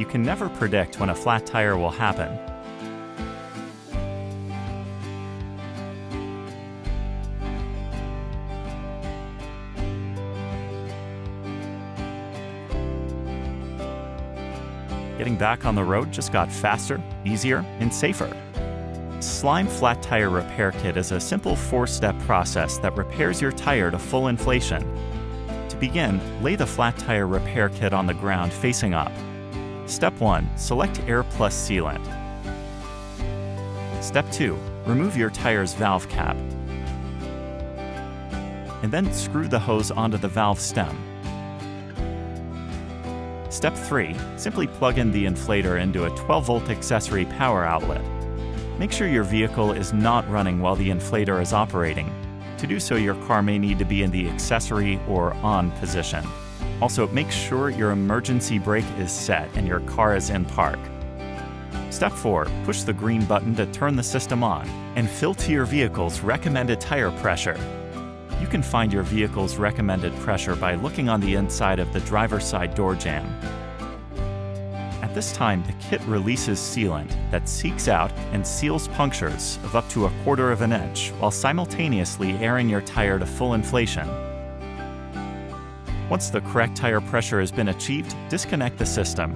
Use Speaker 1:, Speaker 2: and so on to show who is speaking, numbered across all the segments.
Speaker 1: you can never predict when a flat tire will happen. Getting back on the road just got faster, easier, and safer. Slime Flat Tire Repair Kit is a simple 4-step process that repairs your tire to full inflation. To begin, lay the flat tire repair kit on the ground facing up. Step 1. Select Air Plus Sealant. Step 2. Remove your tire's valve cap. And then screw the hose onto the valve stem. Step 3. Simply plug in the inflator into a 12-volt accessory power outlet. Make sure your vehicle is not running while the inflator is operating. To do so, your car may need to be in the accessory or on position. Also, make sure your emergency brake is set and your car is in park. Step 4. Push the green button to turn the system on and fill to your vehicle's recommended tire pressure. You can find your vehicle's recommended pressure by looking on the inside of the driver's side door jamb. At this time, the kit releases sealant that seeks out and seals punctures of up to 1/4 inch while simultaneously airing your tire to full inflation. Once the correct tire pressure has been achieved, disconnect the system.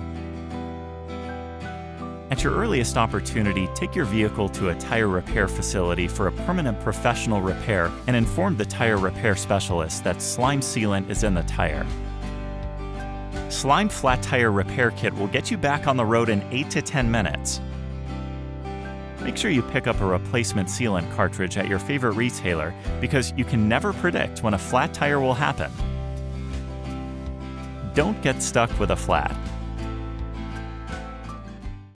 Speaker 1: At your earliest opportunity, take your vehicle to a tire repair facility for a permanent professional repair and inform the tire repair specialist that slime sealant is in the tire. Slime Flat Tire Repair Kit will get you back on the road in 8 to 10 minutes. Make sure you pick up a replacement sealant cartridge at your favorite retailer because you can never predict when a flat tire will happen. Don't get stuck with a flat.